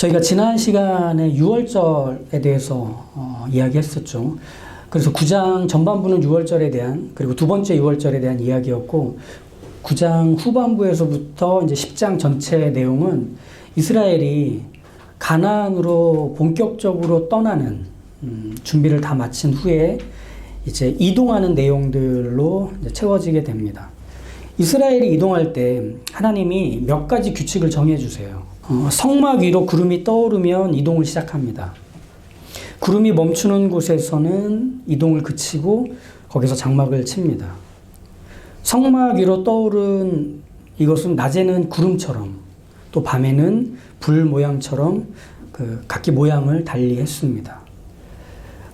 저희가 지난 시간에 6월절에 대해서 이야기했었죠. 그래서 9장 전반부는 6월절에 대한, 그리고 두 번째 6월절에 대한 이야기였고, 9장 후반부에서부터 이제 10장 전체 내용은 이스라엘이 가나안으로 본격적으로 떠나는 준비를 다 마친 후에 이제 이동하는 내용들로 이제 채워지게 됩니다. 이스라엘이 이동할 때 하나님이 몇 가지 규칙을 정해 주세요. 성막 위로 구름이 떠오르면 이동을 시작합니다. 구름이 멈추는 곳에서는 이동을 그치고 거기서 장막을 칩니다. 성막 위로 떠오른 이것은 낮에는 구름처럼 또 밤에는 불 모양처럼 각기 모양을 달리 했습니다.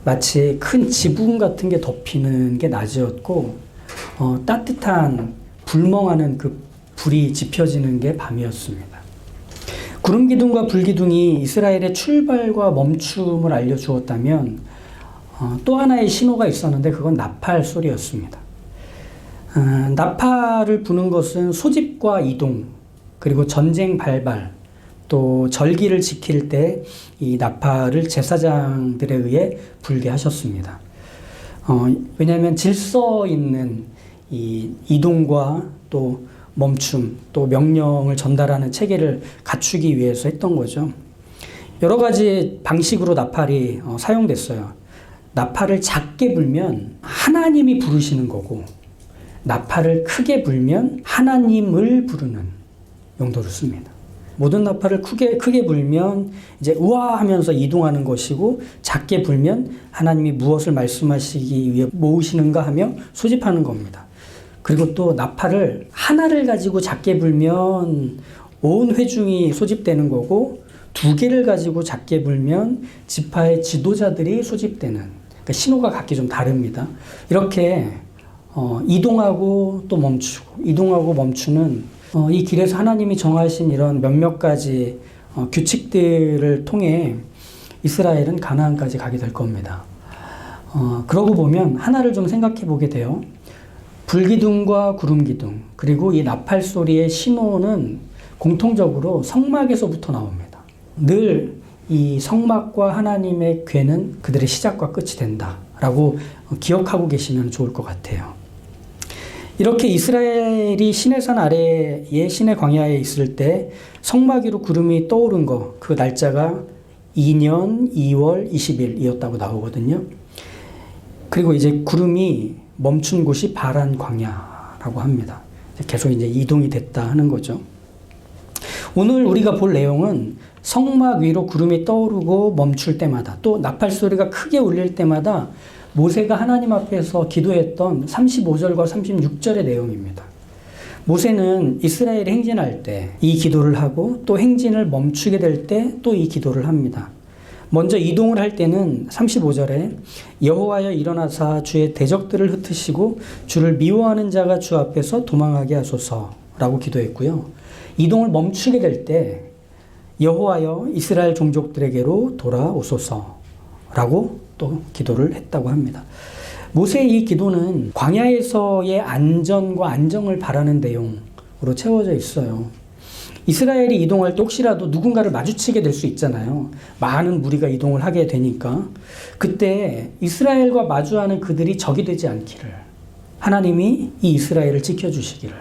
마치 큰 지붕 같은 게 덮이는 게 낮이었고 따뜻한 불멍하는 그 불이 지펴지는 게 밤이었습니다. 구름 기둥과 불 기둥이 이스라엘의 출발과 멈춤을 알려주었다면 또 하나의 신호가 있었는데 그건 나팔 소리였습니다. 나팔을 부는 것은 소집과 이동, 그리고 전쟁 발발, 또 절기를 지킬 때 이 나팔을 제사장들에 의해 불게 하셨습니다. 왜냐하면 질서 있는 이 이동과 또 멈춤, 또 명령을 전달하는 체계를 갖추기 위해서 했던 거죠. 여러 가지 방식으로 나팔이 사용됐어요. 나팔을 작게 불면 하나님이 부르시는 거고, 나팔을 크게 불면 하나님을 부르는 용도로 씁니다. 모든 나팔을 크게 불면 이제 우아하면서 이동하는 것이고, 작게 불면 하나님이 무엇을 말씀하시기 위해 모으시는가 하며 소집하는 겁니다. 그리고 또 나팔을 하나를 가지고 작게 불면 온 회중이 소집되는 거고, 두 개를 가지고 작게 불면 지파의 지도자들이 소집되는, 그러니까 신호가 각기 좀 다릅니다. 이렇게 이동하고 또 멈추고 이동하고 멈추는 이 길에서 하나님이 정하신 이런 몇몇 가지 규칙들을 통해 이스라엘은 가나안까지 가게 될 겁니다. 그러고 보면 하나를 좀 생각해 보게 돼요. 불기둥과 구름기둥, 그리고 이 나팔 소리의 신호는 공통적으로 성막에서부터 나옵니다. 늘 이 성막과 하나님의 궤는 그들의 시작과 끝이 된다라고 기억하고 계시면 좋을 것 같아요. 이렇게 이스라엘이 시내산 아래의 시내 광야에 있을 때 성막 위로 구름이 떠오른 거, 그 날짜가 2년 2월 20일이었다고 나오거든요. 그리고 이제 구름이 멈춘 곳이 바란 광야라고 합니다. 계속 이제 이동이 됐다 하는 거죠. 오늘 우리가 볼 내용은 성막 위로 구름이 떠오르고 멈출 때마다, 또 나팔 소리가 크게 울릴 때마다 모세가 하나님 앞에서 기도했던 35절과 36절의 내용입니다. 모세는 이스라엘이 행진할 때 이 기도를 하고, 또 행진을 멈추게 될 때 또 이 기도를 합니다. 먼저 이동을 할 때는 35절에 여호와여 일어나사 주의 대적들을 흩으시고 주를 미워하는 자가 주 앞에서 도망하게 하소서라고 기도했고요. 이동을 멈추게 될 때 여호와여 이스라엘 종족들에게로 돌아오소서라고 또 기도를 했다고 합니다. 모세의 이 기도는 광야에서의 안전과 안정을 바라는 내용으로 채워져 있어요. 이스라엘이 이동할 때 혹시라도 누군가를 마주치게 될 수 있잖아요. 많은 무리가 이동을 하게 되니까. 그때 이스라엘과 마주하는 그들이 적이 되지 않기를, 하나님이 이 이스라엘을 지켜주시기를,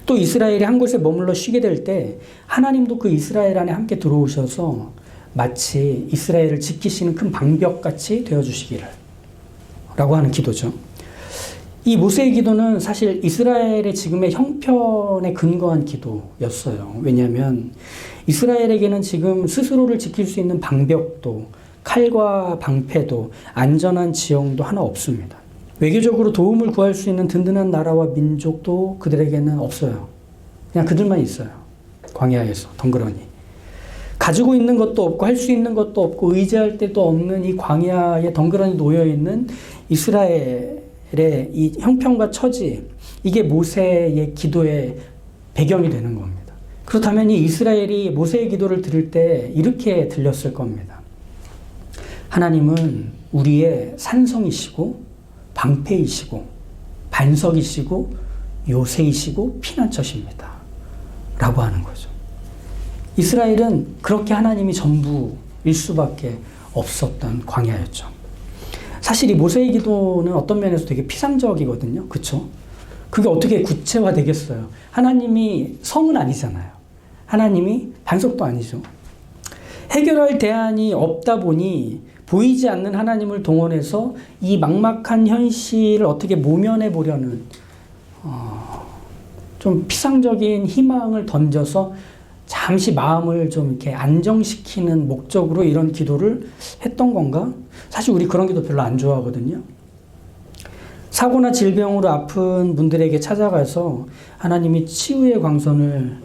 또 이스라엘이 한 곳에 머물러 쉬게 될 때 하나님도 그 이스라엘 안에 함께 들어오셔서 마치 이스라엘을 지키시는 큰 방벽같이 되어주시기를 라고 하는 기도죠. 이 모세의 기도는 사실 이스라엘의 지금의 형편에 근거한 기도였어요. 왜냐하면 이스라엘에게는 지금 스스로를 지킬 수 있는 방벽도, 칼과 방패도, 안전한 지형도 하나 없습니다. 외교적으로 도움을 구할 수 있는 든든한 나라와 민족도 그들에게는 없어요. 그냥 그들만 있어요. 광야에서 덩그러니. 가지고 있는 것도 없고 할 수 있는 것도 없고 의지할 데도 없는 이 광야에 덩그러니 놓여있는 이스라엘의 이 형편과 처지, 이게 모세의 기도의 배경이 되는 겁니다. 그렇다면 이 이스라엘이 모세의 기도를 들을 때 이렇게 들렸을 겁니다. 하나님은 우리의 산성이시고 방패이시고 반석이시고 요새이시고 피난처십니다 라고 하는 거죠. 이스라엘은 그렇게 하나님이 전부일 수밖에 없었던 광야였죠. 사실 이 모세의 기도는 어떤 면에서 되게 피상적이거든요. 그렇죠? 그게 어떻게 구체화되겠어요? 하나님이 성은 아니잖아요. 하나님이 반석도 아니죠. 해결할 대안이 없다 보니 보이지 않는 하나님을 동원해서 이 막막한 현실을 어떻게 모면해 보려는 좀 피상적인 희망을 던져서 잠시 마음을 좀 이렇게 안정시키는 목적으로 이런 기도를 했던 건가? 사실 우리 그런 기도 별로 안 좋아하거든요. 사고나 질병으로 아픈 분들에게 찾아가서 하나님이 치유의 광선을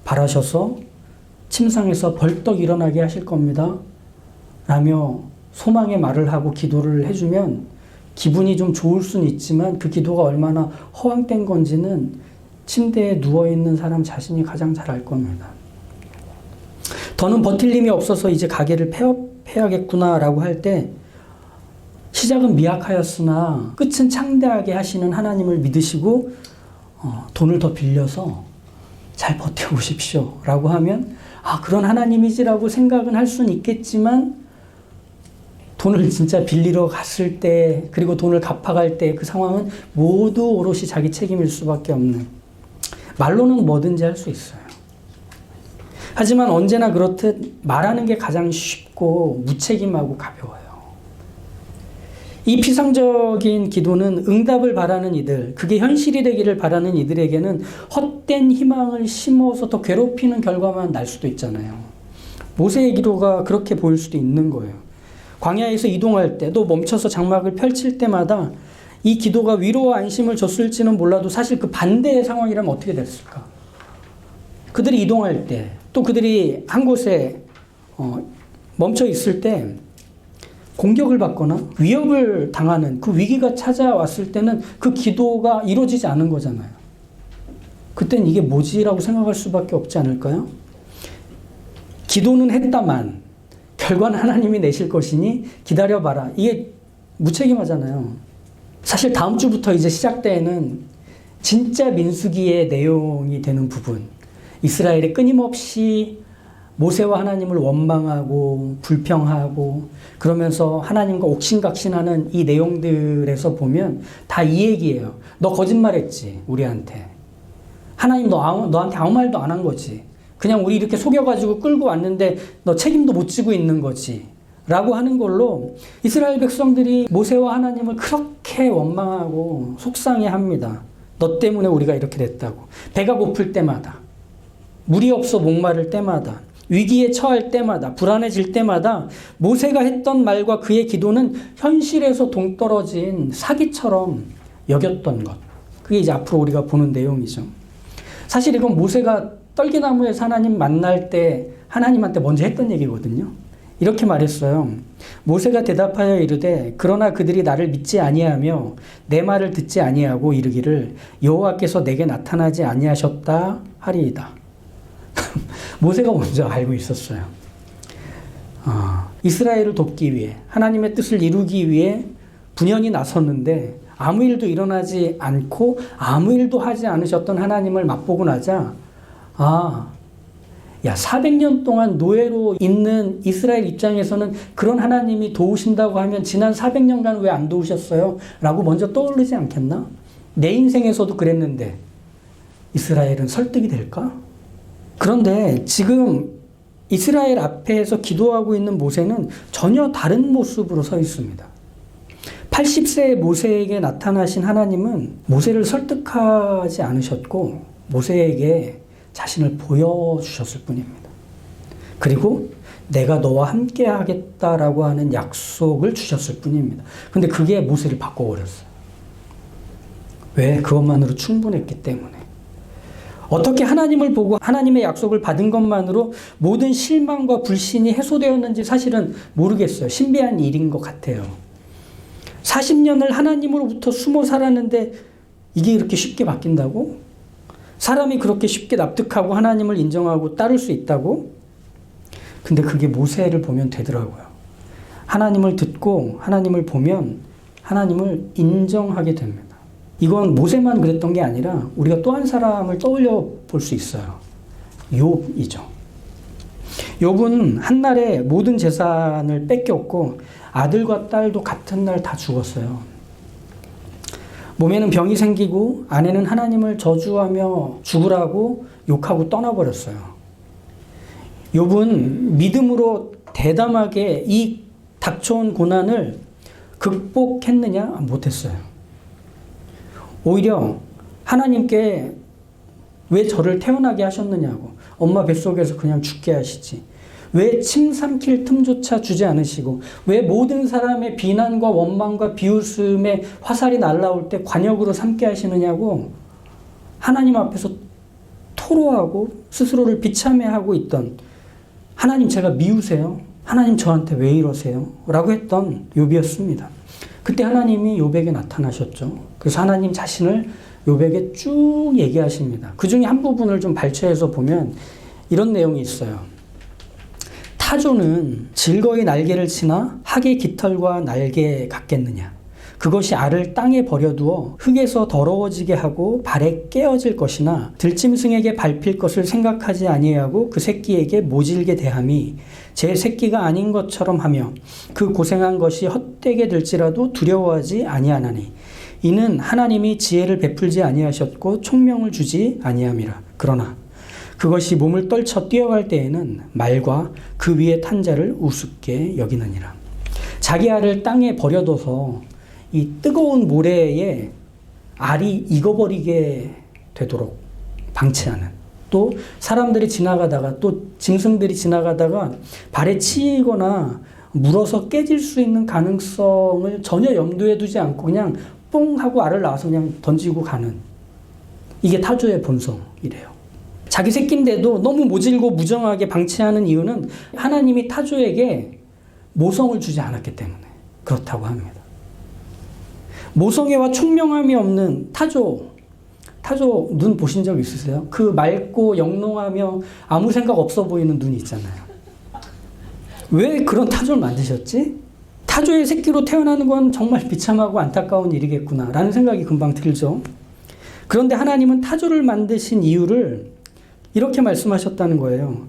바라셔서 침상에서 벌떡 일어나게 하실 겁니다. 라며 소망의 말을 하고 기도를 해주면 기분이 좀 좋을 수는 있지만 그 기도가 얼마나 허황된 건지는 침대에 누워있는 사람 자신이 가장 잘 알 겁니다. 더는 버틸 힘이 없어서 이제 가게를 폐업해야겠구나라고 할 때 시작은 미약하였으나 끝은 창대하게 하시는 하나님을 믿으시고 돈을 더 빌려서 잘 버텨보십시오 라고 하면 그런 하나님이지라고 생각은 할 수는 있겠지만 돈을 진짜 빌리러 갔을 때 그리고 돈을 갚아갈 때 그 상황은 모두 오롯이 자기 책임일 수밖에 없는, 말로는 뭐든지 할 수 있어요. 하지만 언제나 그렇듯 말하는 게 가장 쉽고 무책임하고 가벼워요. 이 피상적인 기도는 응답을 바라는 이들, 그게 현실이 되기를 바라는 이들에게는 헛된 희망을 심어서 더 괴롭히는 결과만 날 수도 있잖아요. 모세의 기도가 그렇게 보일 수도 있는 거예요. 광야에서 이동할 때, 또 멈춰서 장막을 펼칠 때마다 이 기도가 위로와 안심을 줬을지는 몰라도 사실 그 반대의 상황이라면 어떻게 됐을까? 그들이 이동할 때, 또 그들이 한 곳에 멈춰 있을 때 공격을 받거나 위협을 당하는 그 위기가 찾아왔을 때는 그 기도가 이루어지지 않은 거잖아요. 그땐 이게 뭐지라고 생각할 수밖에 없지 않을까요? 기도는 했다만 결과는 하나님이 내실 것이니 기다려봐라. 이게 무책임하잖아요. 사실 다음 주부터 이제 시작되는 진짜 민수기의 내용이 되는 부분, 이스라엘이 끊임없이 모세와 하나님을 원망하고 불평하고 그러면서 하나님과 옥신각신하는 이 내용들에서 보면 다 이 얘기예요. 너 거짓말했지, 우리한테. 하나님 너한테 아무 말도 안 한 거지. 그냥 우리 이렇게 속여가지고 끌고 왔는데 너 책임도 못 지고 있는 거지. 라고 하는 걸로 이스라엘 백성들이 모세와 하나님을 그렇게 원망하고 속상해합니다. 너 때문에 우리가 이렇게 됐다고. 배가 고플 때마다, 물이 없어 목마를 때마다, 위기에 처할 때마다, 불안해질 때마다 모세가 했던 말과 그의 기도는 현실에서 동떨어진 사기처럼 여겼던 것. 그게 이제 앞으로 우리가 보는 내용이죠. 사실 이건 모세가 떨기나무에서 하나님 만날 때 하나님한테 먼저 했던 얘기거든요. 이렇게 말했어요. 모세가 대답하여 이르되 그러나 그들이 나를 믿지 아니하며 내 말을 듣지 아니하고 이르기를 여호와께서 내게 나타나지 아니하셨다 하리이다. 모세가 먼저 알고 있었어요. 이스라엘을 돕기 위해, 하나님의 뜻을 이루기 위해 분연히 나섰는데 아무 일도 일어나지 않고 아무 일도 하지 않으셨던 하나님을 맛보고 나자 400년 동안 노예로 있는 이스라엘 입장에서는 그런 하나님이 도우신다고 하면 지난 400년간 왜 안 도우셨어요? 라고 먼저 떠오르지 않겠나? 내 인생에서도 그랬는데 이스라엘은 설득이 될까? 그런데 지금 이스라엘 앞에서 기도하고 있는 모세는 전혀 다른 모습으로 서 있습니다. 80세의 모세에게 나타나신 하나님은 모세를 설득하지 않으셨고 모세에게 자신을 보여주셨을 뿐입니다. 그리고 내가 너와 함께 하겠다라고 하는 약속을 주셨을 뿐입니다. 근데 그게 모세를 바꿔버렸어요. 왜? 그것만으로 충분했기 때문에. 어떻게 하나님을 보고 하나님의 약속을 받은 것만으로 모든 실망과 불신이 해소되었는지 사실은 모르겠어요. 신비한 일인 것 같아요. 40년을 하나님으로부터 숨어 살았는데 이게 이렇게 쉽게 바뀐다고? 사람이 그렇게 쉽게 납득하고 하나님을 인정하고 따를 수 있다고? 근데 그게 모세를 보면 되더라고요. 하나님을 듣고 하나님을 보면 하나님을 인정하게 됩니다. 이건 모세만 그랬던 게 아니라 우리가 또 한 사람을 떠올려 볼 수 있어요. 욥이죠. 욥은 한날에 모든 재산을 뺏겼고 아들과 딸도 같은 날 다 죽었어요. 몸에는 병이 생기고 아내는 하나님을 저주하며 죽으라고 욕하고 떠나버렸어요. 욥은 믿음으로 대담하게 이 닥쳐온 고난을 극복했느냐? 못했어요. 오히려 하나님께 왜 저를 태어나게 하셨느냐고, 엄마 뱃속에서 그냥 죽게 하시지, 왜 침 삼킬 틈조차 주지 않으시고, 왜 모든 사람의 비난과 원망과 비웃음의 화살이 날아올 때 관역으로 삼게 하시느냐고 하나님 앞에서 토로하고 스스로를 비참해하고 있던, 하나님 제가 미우세요? 하나님 저한테 왜 이러세요? 라고 했던 욥이었습니다. 그때 하나님이 욥에게 나타나셨죠. 그래서 하나님 자신을 욥에게 쭉 얘기하십니다. 그 중에 한 부분을 좀 발췌해서 보면 이런 내용이 있어요. 타조는 즐거이 날개를 치나 학의 깃털과 날개 같겠느냐. 그것이 알을 땅에 버려두어 흙에서 더러워지게 하고 발에 깨어질 것이나 들짐승에게 밟힐 것을 생각하지 아니하고 그 새끼에게 모질게 대함이 제 새끼가 아닌 것처럼 하며 그 고생한 것이 헛되게 될지라도 두려워하지 아니하나니 이는 하나님이 지혜를 베풀지 아니하셨고 총명을 주지 아니함이라. 그러나 그것이 몸을 떨쳐 뛰어갈 때에는 말과 그 위에 탄 자를 우습게 여기느니라. 자기 알을 땅에 버려둬서 이 뜨거운 모래에 알이 익어버리게 되도록 방치하는, 또 사람들이 지나가다가 또 짐승들이 지나가다가 발에 치이거나 물어서 깨질 수 있는 가능성을 전혀 염두에 두지 않고 그냥 뽕 하고 알을 낳아서 그냥 던지고 가는, 이게 타조의 본성이래요. 자기 새끼인데도 너무 모질고 무정하게 방치하는 이유는 하나님이 타조에게 모성을 주지 않았기 때문에 그렇다고 합니다. 모성애와 총명함이 없는 타조 눈 보신 적 있으세요? 그 맑고 영롱하며 아무 생각 없어 보이는 눈이 있잖아요. 왜 그런 타조를 만드셨지? 타조의 새끼로 태어나는 건 정말 비참하고 안타까운 일이겠구나 라는 생각이 금방 들죠. 그런데 하나님은 타조를 만드신 이유를 이렇게 말씀하셨다는 거예요.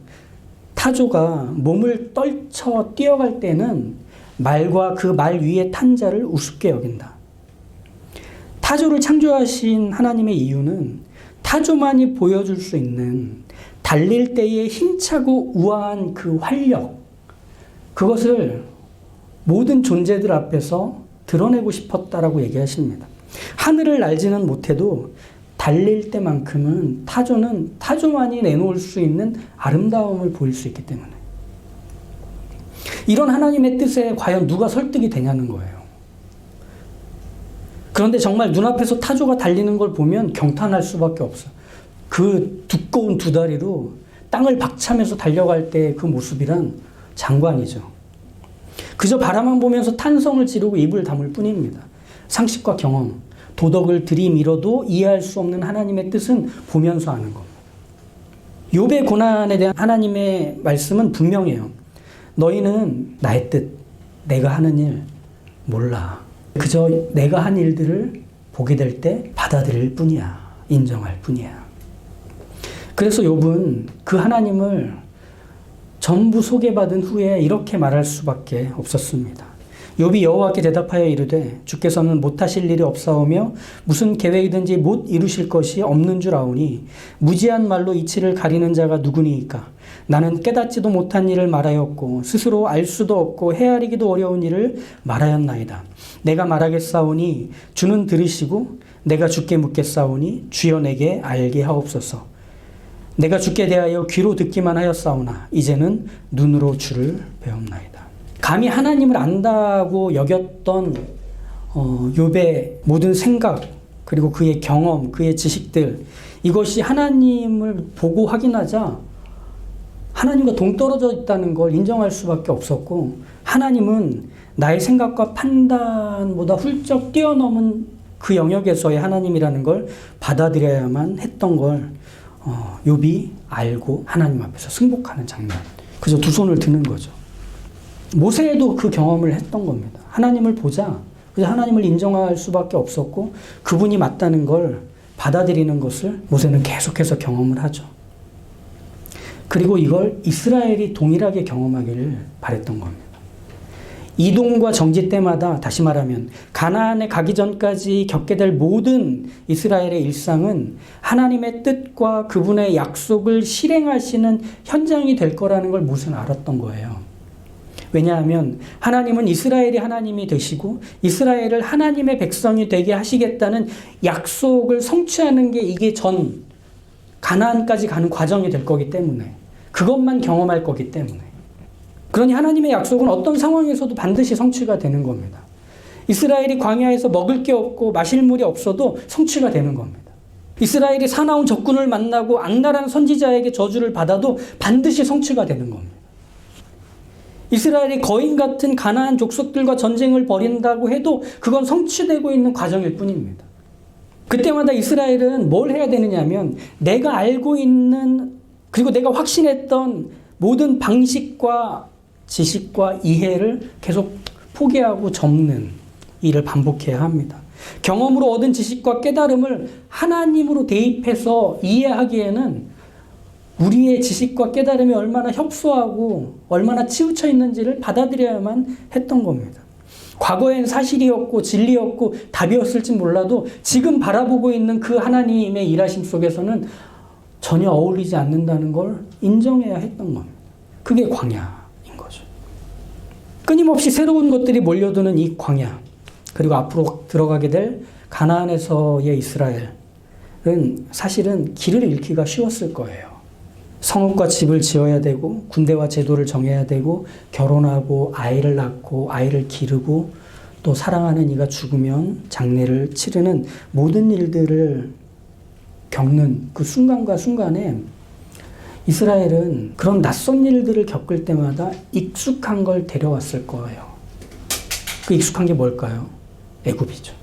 타조가 몸을 떨쳐 뛰어갈 때는 말과 그 말 위에 탄 자를 우습게 여긴다. 타조를 창조하신 하나님의 이유는 타조만이 보여줄 수 있는 달릴 때의 힘차고 우아한 그 활력, 그것을 모든 존재들 앞에서 드러내고 싶었다라고 얘기하십니다. 하늘을 날지는 못해도 달릴 때만큼은 타조는 타조만이 내놓을 수 있는 아름다움을 보일 수 있기 때문에. 이런 하나님의 뜻에 과연 누가 설득이 되냐는 거예요. 그런데 정말 눈앞에서 타조가 달리는 걸 보면 경탄할 수밖에 없어요. 그 두꺼운 두 다리로 땅을 박차면서 달려갈 때 그 모습이란 장관이죠. 그저 바라만 보면서 탄성을 지르고 입을 다물 뿐입니다. 상식과 경험, 도덕을 들이밀어도 이해할 수 없는 하나님의 뜻은 보면서 아는 겁니다. 욥의 고난에 대한 하나님의 말씀은 분명해요. 너희는 나의 뜻, 내가 하는 일 몰라. 그저 내가 한 일들을 보게 될 때 받아들일 뿐이야. 인정할 뿐이야. 그래서 욥은 그 하나님을 전부 소개받은 후에 이렇게 말할 수밖에 없었습니다. 욥이 여호와께 대답하여 이르되 주께서는 못하실 일이 없사오며 무슨 계획이든지 못 이루실 것이 없는 줄 아오니 무지한 말로 이치를 가리는 자가 누구니이까. 나는 깨닫지도 못한 일을 말하였고 스스로 알 수도 없고 헤아리기도 어려운 일을 말하였나이다. 내가 말하겠사오니 주는 들으시고 내가 주께 묻겠사오니 주여 내게 알게 하옵소서. 내가 주께 대하여 귀로 듣기만 하였사오나 이제는 눈으로 주를 배웁나이다. 감히 하나님을 안다고 여겼던 욥의 모든 생각, 그리고 그의 경험, 그의 지식들, 이것이 하나님을 보고 확인하자 하나님과 동떨어져 있다는 걸 인정할 수밖에 없었고, 하나님은 나의 생각과 판단보다 훌쩍 뛰어넘은 그 영역에서의 하나님이라는 걸 받아들여야만 했던 걸 욥이 알고 하나님 앞에서 승복하는 장면. 그저 두 손을 드는 거죠. 모세도 그 경험을 했던 겁니다. 하나님을 보자. 그래서 하나님을 인정할 수밖에 없었고 그분이 맞다는 걸 받아들이는 것을 모세는 계속해서 경험을 하죠. 그리고 이걸 이스라엘이 동일하게 경험하기를 바랬던 겁니다. 이동과 정지 때마다, 다시 말하면 가나안에 가기 전까지 겪게 될 모든 이스라엘의 일상은 하나님의 뜻과 그분의 약속을 실행하시는 현장이 될 거라는 걸 모세는 알았던 거예요. 왜냐하면 하나님은 이스라엘이 하나님이 되시고 이스라엘을 하나님의 백성이 되게 하시겠다는 약속을 성취하는 게 이게 전 가나안까지 가는 과정이 될 거기 때문에, 그것만 경험할 거기 때문에. 그러니 하나님의 약속은 어떤 상황에서도 반드시 성취가 되는 겁니다. 이스라엘이 광야에서 먹을 게 없고 마실 물이 없어도 성취가 되는 겁니다. 이스라엘이 사나운 적군을 만나고 악랄한 선지자에게 저주를 받아도 반드시 성취가 되는 겁니다. 이스라엘이 거인 같은 가나안 족속들과 전쟁을 벌인다고 해도 그건 성취되고 있는 과정일 뿐입니다. 그때마다 이스라엘은 뭘 해야 되느냐 하면 내가 알고 있는, 그리고 내가 확신했던 모든 방식과 지식과 이해를 계속 포기하고 접는 일을 반복해야 합니다. 경험으로 얻은 지식과 깨달음을 하나님으로 대입해서 이해하기에는 우리의 지식과 깨달음이 얼마나 협소하고 얼마나 치우쳐 있는지를 받아들여야만 했던 겁니다. 과거엔 사실이었고 진리였고 답이었을지 몰라도 지금 바라보고 있는 그 하나님의 일하심 속에서는 전혀 어울리지 않는다는 걸 인정해야 했던 겁니다. 그게 광야인 거죠. 끊임없이 새로운 것들이 몰려드는 이 광야, 그리고 앞으로 들어가게 될 가나안에서의 이스라엘은 사실은 길을 잃기가 쉬웠을 거예요. 성읍과 집을 지어야 되고 군대와 제도를 정해야 되고 결혼하고 아이를 낳고 아이를 기르고 또 사랑하는 이가 죽으면 장례를 치르는 모든 일들을 겪는 그 순간과 순간에 이스라엘은 그런 낯선 일들을 겪을 때마다 익숙한 걸 데려왔을 거예요. 그 익숙한 게 뭘까요? 애굽이죠.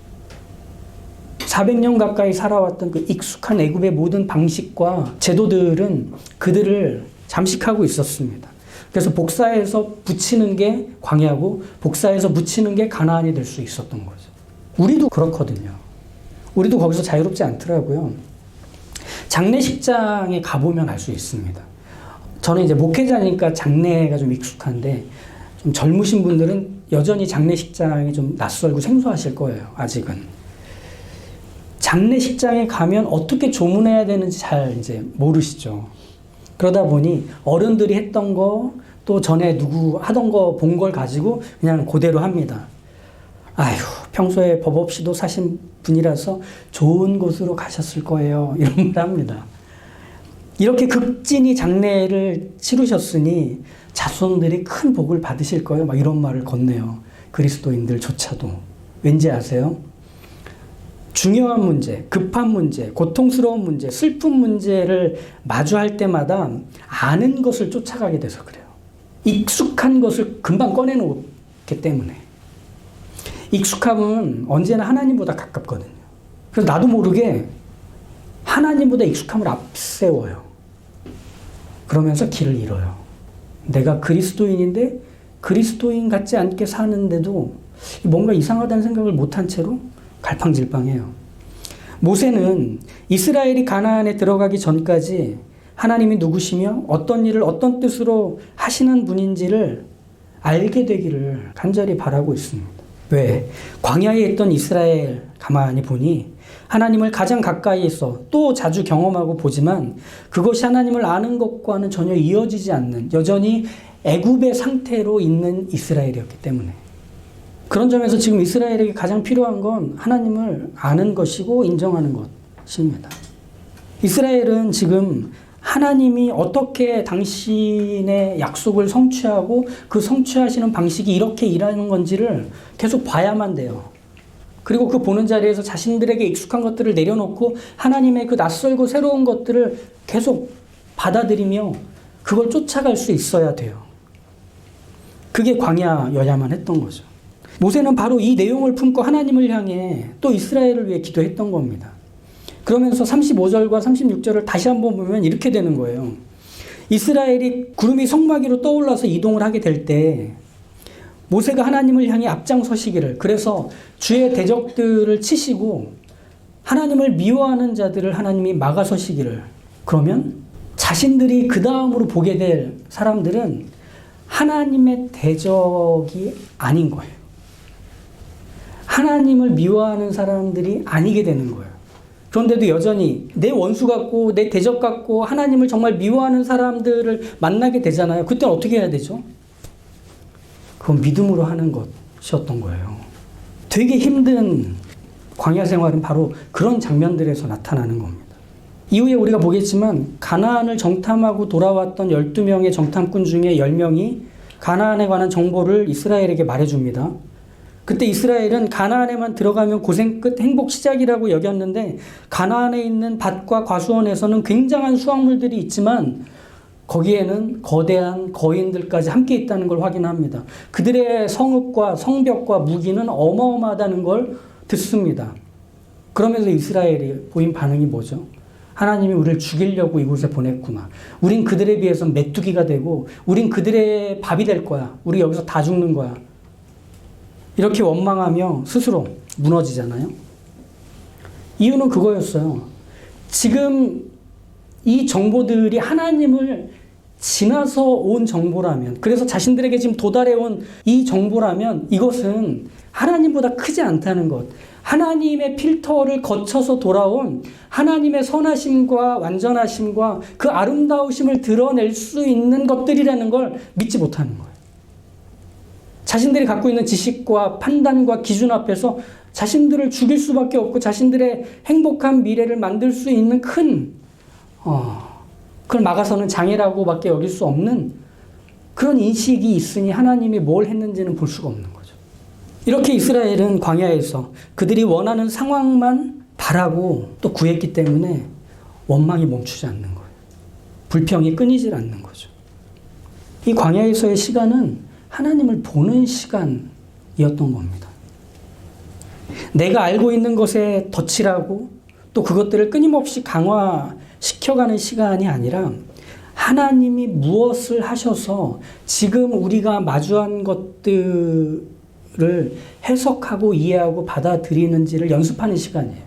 400년 가까이 살아왔던 그 익숙한 애굽의 모든 방식과 제도들은 그들을 잠식하고 있었습니다. 그래서 복사해서 붙이는 게 광야고 복사해서 붙이는 게 가나안이 될 수 있었던 거죠. 우리도 그렇거든요. 우리도 거기서 자유롭지 않더라고요. 장례식장에 가보면 알 수 있습니다. 저는 이제 목회자니까 장례가 좀 익숙한데 좀 젊으신 분들은 여전히 장례식장이 좀 낯설고 생소하실 거예요. 아직은. 장례식장에 가면 어떻게 조문해야 되는지 잘 이제 모르시죠. 그러다 보니 어른들이 했던 거, 또 전에 누구 하던 거 본 걸 가지고 그냥 그대로 합니다. 아휴, 평소에 법 없이도 사신 분이라서 좋은 곳으로 가셨을 거예요. 이런 말 합니다. 이렇게 극진히 장례를 치르셨으니 자손들이 큰 복을 받으실 거예요. 막 이런 말을 건네요. 그리스도인들조차도. 왠지 아세요? 중요한 문제, 급한 문제, 고통스러운 문제, 슬픈 문제를 마주할 때마다 아는 것을 쫓아가게 돼서 그래요. 익숙한 것을 금방 꺼내놓기 때문에. 익숙함은 언제나 하나님보다 가깝거든요. 그래서 나도 모르게 하나님보다 익숙함을 앞세워요. 그러면서 길을 잃어요. 내가 그리스도인인데 그리스도인 같지 않게 사는데도 뭔가 이상하다는 생각을 못한 채로 갈팡질팡해요. 모세는 이스라엘이 가나안에 들어가기 전까지 하나님이 누구시며 어떤 일을 어떤 뜻으로 하시는 분인지를 알게 되기를 간절히 바라고 있습니다. 왜? 광야에 있던 이스라엘 가만히 보니 하나님을 가장 가까이에서 또 자주 경험하고 보지만 그것이 하나님을 아는 것과는 전혀 이어지지 않는 여전히 애굽의 상태로 있는 이스라엘이었기 때문에 그런 점에서 지금 이스라엘에게 가장 필요한 건 하나님을 아는 것이고 인정하는 것입니다. 이스라엘은 지금 하나님이 어떻게 당신의 약속을 성취하고 그 성취하시는 방식이 이렇게 일하는 건지를 계속 봐야만 돼요. 그리고 그 보는 자리에서 자신들에게 익숙한 것들을 내려놓고 하나님의 그 낯설고 새로운 것들을 계속 받아들이며 그걸 쫓아갈 수 있어야 돼요. 그게 광야여야만 했던 거죠. 모세는 바로 이 내용을 품고 하나님을 향해 또 이스라엘을 위해 기도했던 겁니다. 그러면서 35절과 36절을 다시 한번 보면 이렇게 되는 거예요. 이스라엘이 구름이 성막위로 떠올라서 이동을 하게 될 때 모세가 하나님을 향해 앞장서시기를, 그래서 주의 대적들을 치시고 하나님을 미워하는 자들을 하나님이 막아서시기를, 그러면 자신들이 그 다음으로 보게 될 사람들은 하나님의 대적이 아닌 거예요. 하나님을 미워하는 사람들이 아니게 되는 거예요. 그런데도 여전히 내 원수 같고 내 대적 같고 하나님을 정말 미워하는 사람들을 만나게 되잖아요. 그때는 어떻게 해야 되죠? 그건 믿음으로 하는 것이었던 거예요. 되게 힘든 광야 생활은 바로 그런 장면들에서 나타나는 겁니다. 이후에 우리가 보겠지만 가나안을 정탐하고 돌아왔던 12명의 정탐꾼 중에 10명이 가나안에 관한 정보를 이스라엘에게 말해줍니다. 그때 이스라엘은 가나안에만 들어가면 고생 끝 행복 시작이라고 여겼는데 가나안에 있는 밭과 과수원에서는 굉장한 수확물들이 있지만 거기에는 거대한 거인들까지 함께 있다는 걸 확인합니다. 그들의 성읍과 성벽과 무기는 어마어마하다는 걸 듣습니다. 그러면서 이스라엘이 보인 반응이 뭐죠? 하나님이 우리를 죽이려고 이곳에 보냈구나. 우린 그들에 비해서 메뚜기가 되고 우린 그들의 밥이 될 거야. 우리 여기서 다 죽는 거야. 이렇게 원망하며 스스로 무너지잖아요. 이유는 그거였어요. 지금 이 정보들이 하나님을 지나서 온 정보라면, 그래서 자신들에게 지금 도달해온 이 정보라면 이것은 하나님보다 크지 않다는 것. 하나님의 필터를 거쳐서 돌아온 하나님의 선하심과 완전하심과 그 아름다우심을 드러낼 수 있는 것들이라는 걸 믿지 못하는 거예요. 자신들이 갖고 있는 지식과 판단과 기준 앞에서 자신들을 죽일 수밖에 없고 자신들의 행복한 미래를 만들 수 있는 그걸 막아서는 장애라고밖에 여길 수 없는 그런 인식이 있으니 하나님이 뭘 했는지는 볼 수가 없는 거죠. 이렇게 이스라엘은 광야에서 그들이 원하는 상황만 바라고 또 구했기 때문에 원망이 멈추지 않는 거예요. 불평이 끊이질 않는 거죠. 이 광야에서의 시간은 하나님을 보는 시간이었던 겁니다. 내가 알고 있는 것에 덧칠하고 또 그것들을 끊임없이 강화시켜가는 시간이 아니라 하나님이 무엇을 하셔서 지금 우리가 마주한 것들을 해석하고 이해하고 받아들이는지를 연습하는 시간이에요.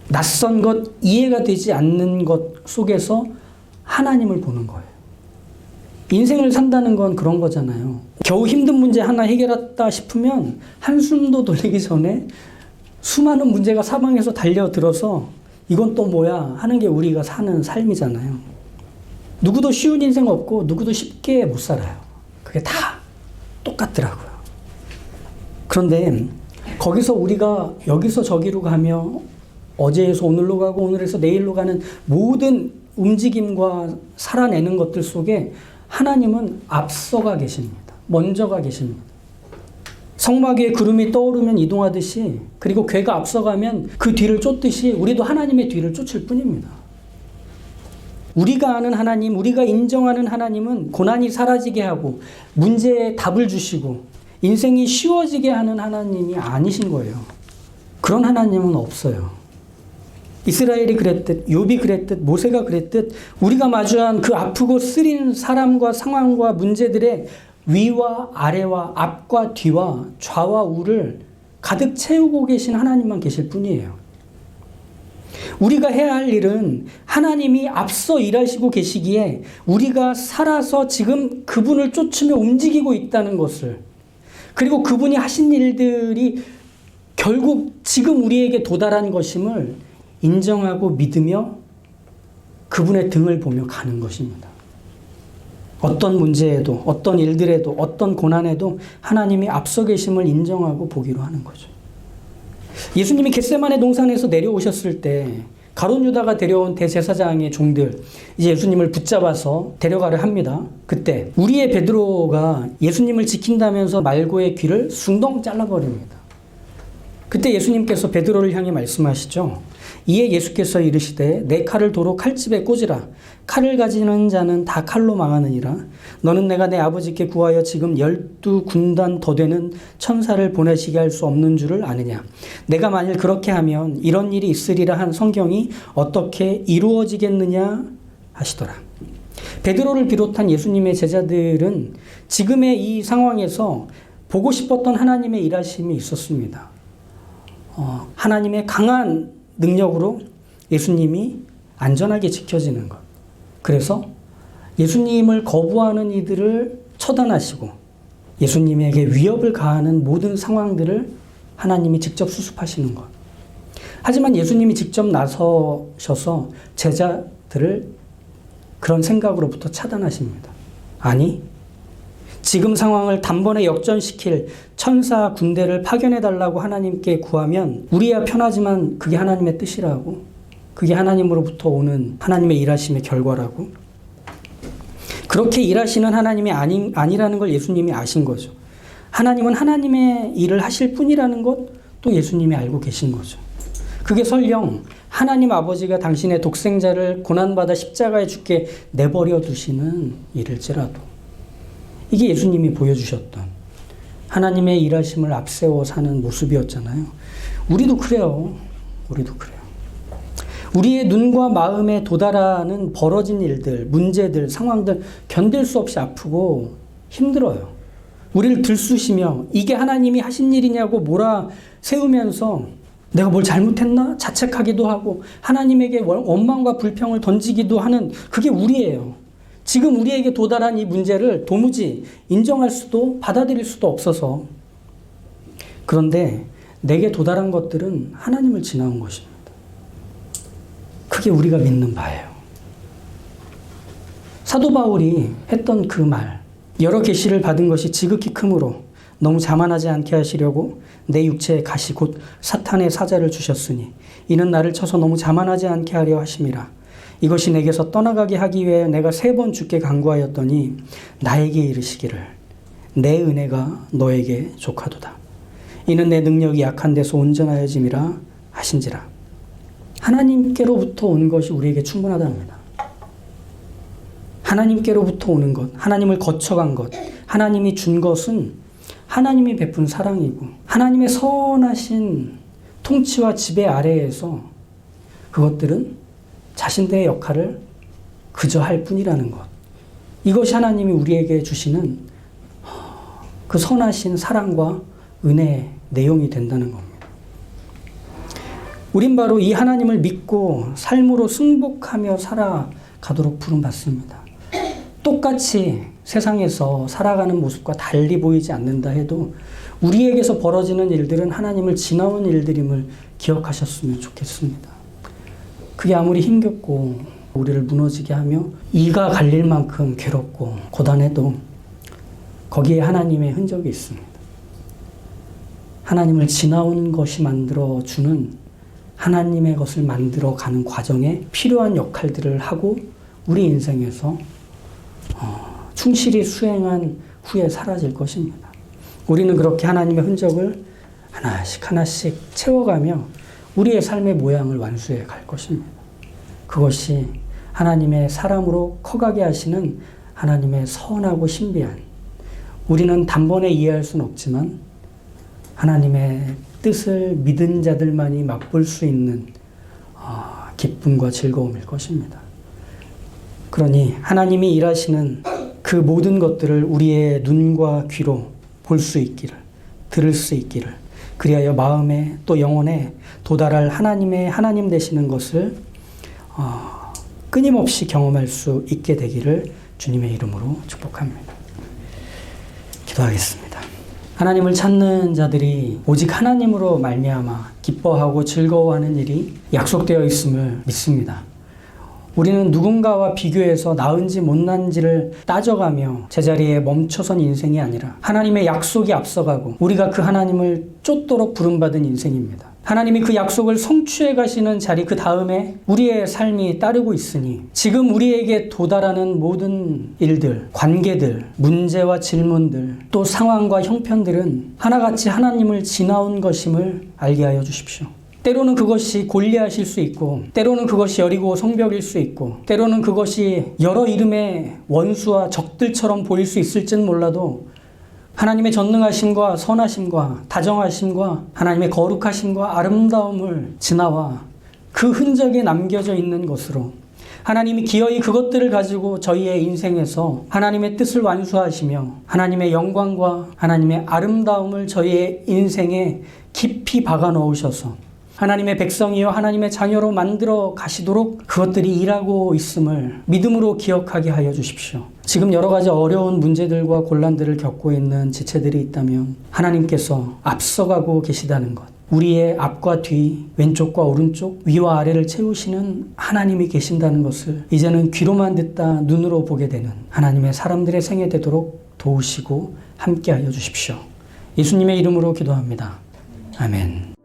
낯선 것, 이해가 되지 않는 것 속에서 하나님을 보는 거예요. 인생을 산다는 건 그런 거잖아요. 겨우 힘든 문제 하나 해결했다 싶으면 한숨도 돌리기 전에 수많은 문제가 사방에서 달려들어서 이건 또 뭐야 하는 게 우리가 사는 삶이잖아요. 누구도 쉬운 인생 없고 누구도 쉽게 못 살아요. 그게 다 똑같더라고요. 그런데 거기서 우리가 여기서 저기로 가며 어제에서 오늘로 가고 오늘에서 내일로 가는 모든 움직임과 살아내는 것들 속에 하나님은 앞서가 계십니다. 먼저가 계십니다. 성막 위에 구름이 떠오르면 이동하듯이 그리고 괴가 앞서가면 그 뒤를 쫓듯이 우리도 하나님의 뒤를 쫓을 뿐입니다. 우리가 아는 하나님, 우리가 인정하는 하나님은 고난이 사라지게 하고 문제에 답을 주시고 인생이 쉬워지게 하는 하나님이 아니신 거예요. 그런 하나님은 없어요. 이스라엘이 그랬듯, 욥이 그랬듯, 모세가 그랬듯 우리가 마주한 그 아프고 쓰린 사람과 상황과 문제들의 위와 아래와 앞과 뒤와 좌와 우를 가득 채우고 계신 하나님만 계실 뿐이에요. 우리가 해야 할 일은 하나님이 앞서 일하시고 계시기에 우리가 살아서 지금 그분을 쫓으며 움직이고 있다는 것을, 그리고 그분이 하신 일들이 결국 지금 우리에게 도달한 것임을 인정하고 믿으며 그분의 등을 보며 가는 것입니다. 어떤 문제에도 어떤 일들에도 어떤 고난에도 하나님이 앞서 계심을 인정하고 보기로 하는 거죠. 예수님이 겟세마네 동산에서 내려오셨을 때 가룟 유다가 데려온 대제사장의 종들 이제 예수님을 붙잡아서 데려가려 합니다. 그때 우리의 베드로가 예수님을 지킨다면서 말고의 귀를 숭덩 잘라버립니다. 그때 예수님께서 베드로를 향해 말씀하시죠. 이에 예수께서 이르시되 내 칼을 도로 칼집에 꽂으라. 칼을 가지는 자는 다 칼로 망하느니라. 너는 내가 내 아버지께 구하여 지금 12군단 더 되는 천사를 보내시게 할 수 없는 줄을 아느냐. 내가 만일 그렇게 하면 이런 일이 있으리라 한 성경이 어떻게 이루어지겠느냐 하시더라. 베드로를 비롯한 예수님의 제자들은 지금의 이 상황에서 보고 싶었던 하나님의 일하심이 있었습니다. 하나님의 강한 능력으로 예수님이 안전하게 지켜지는 것. 그래서 예수님을 거부하는 이들을 처단하시고 예수님에게 위협을 가하는 모든 상황들을 하나님이 직접 수습하시는 것. 하지만 예수님이 직접 나서셔서 제자들을 그런 생각으로부터 차단하십니다. 아니, 지금 상황을 단번에 역전시킬 천사 군대를 파견해달라고 하나님께 구하면 우리야 편하지만 그게 하나님의 뜻이라고, 그게 하나님으로부터 오는 하나님의 일하심의 결과라고, 그렇게 일하시는 하나님이 아니라는 걸 예수님이 아신 거죠. 하나님은 하나님의 일을 하실 뿐이라는 것도 예수님이 알고 계신 거죠. 그게 설령 하나님 아버지가 당신의 독생자를 고난받아 십자가에 죽게 내버려 두시는 일일지라도 이게 예수님이 보여주셨던 하나님의 일하심을 앞세워 사는 모습이었잖아요. 우리도 그래요. 우리도 그래요. 우리의 눈과 마음에 도달하는 벌어진 일들, 문제들, 상황들 견딜 수 없이 아프고 힘들어요. 우리를 들쑤시며 이게 하나님이 하신 일이냐고 몰아세우면서 내가 뭘 잘못했나? 자책하기도 하고 하나님에게 원망과 불평을 던지기도 하는 그게 우리예요. 지금 우리에게 도달한 이 문제를 도무지 인정할 수도 받아들일 수도 없어서. 그런데 내게 도달한 것들은 하나님을 지나온 것입니다. 그게 우리가 믿는 바예요. 사도 바울이 했던 그 말, 여러 계시를 받은 것이 지극히 크므로 너무 자만하지 않게 하시려고 내 육체에 가시 곧 사탄의 사자를 주셨으니 이는 나를 쳐서 너무 자만하지 않게 하려 하심이라. 이것이 내게서 떠나가게 하기 위해 내가 3번 주께 간구하였더니 나에게 이르시기를 내 은혜가 너에게 족하도다. 이는 내 능력이 약한 데서 온전하여짐이라 하신지라. 하나님께로부터 온 것이 우리에게 충분하답니다. 하나님께로부터 오는 것, 하나님을 거쳐간 것, 하나님이 준 것은 하나님이 베푼 사랑이고 하나님의 선하신 통치와 지배 아래에서 그것들은 자신들의 역할을 그저 할 뿐이라는 것. 이것이 하나님이 우리에게 주시는 그 선하신 사랑과 은혜의 내용이 된다는 겁니다. 우린 바로 이 하나님을 믿고 삶으로 승복하며 살아가도록 부름받습니다. 똑같이 세상에서 살아가는 모습과 달리 보이지 않는다 해도 우리에게서 벌어지는 일들은 하나님을 지나온 일들임을 기억하셨으면 좋겠습니다. 그게 아무리 힘겹고 우리를 무너지게 하며 이가 갈릴 만큼 괴롭고 고단해도 거기에 하나님의 흔적이 있습니다. 하나님을 지나온 것이 만들어주는 하나님의 것을 만들어가는 과정에 필요한 역할들을 하고 우리 인생에서 충실히 수행한 후에 사라질 것입니다. 우리는 그렇게 하나님의 흔적을 하나씩 하나씩 채워가며 우리의 삶의 모양을 완수해 갈 것입니다. 그것이 하나님의 사람으로 커가게 하시는 하나님의 선하고 신비한, 우리는 단번에 이해할 수는 없지만 하나님의 뜻을 믿은 자들만이 맛볼 수 있는 기쁨과 즐거움일 것입니다. 그러니 하나님이 일하시는 그 모든 것들을 우리의 눈과 귀로 볼 수 있기를, 들을 수 있기를, 그리하여 마음에 또 영혼에 도달할 하나님의 하나님 되시는 것을 끊임없이 경험할 수 있게 되기를 주님의 이름으로 축복합니다. 기도하겠습니다. 하나님을 찾는 자들이 오직 하나님으로 말미암아 기뻐하고 즐거워하는 일이 약속되어 있음을 믿습니다. 우리는 누군가와 비교해서 나은지 못난지를 따져가며 제자리에 멈춰선 인생이 아니라 하나님의 약속이 앞서가고 우리가 그 하나님을 쫓도록 부름받은 인생입니다. 하나님이 그 약속을 성취해 가시는 자리 그 다음에 우리의 삶이 따르고 있으니 지금 우리에게 도달하는 모든 일들, 관계들, 문제와 질문들, 또 상황과 형편들은 하나같이 하나님을 지나온 것임을 알게 하여 주십시오. 때로는 그것이 골리앗일 수 있고, 때로는 그것이 여리고 성벽일 수 있고, 때로는 그것이 여러 이름의 원수와 적들처럼 보일 수 있을지는 몰라도 하나님의 전능하심과 선하심과 다정하심과 하나님의 거룩하심과 아름다움을 지나와 그 흔적이 남겨져 있는 것으로 하나님이 기어이 그것들을 가지고 저희의 인생에서 하나님의 뜻을 완수하시며 하나님의 영광과 하나님의 아름다움을 저희의 인생에 깊이 박아 넣으셔서 하나님의 백성이요 하나님의 자녀로 만들어 가시도록 그것들이 일하고 있음을 믿음으로 기억하게 하여 주십시오. 지금 여러 가지 어려운 문제들과 곤란들을 겪고 있는 지체들이 있다면 하나님께서 앞서가고 계시다는 것, 우리의 앞과 뒤, 왼쪽과 오른쪽, 위와 아래를 채우시는 하나님이 계신다는 것을 이제는 귀로만 듣다 눈으로 보게 되는 하나님의 사람들의 생애 되도록 도우시고 함께하여 주십시오. 예수님의 이름으로 기도합니다. 아멘.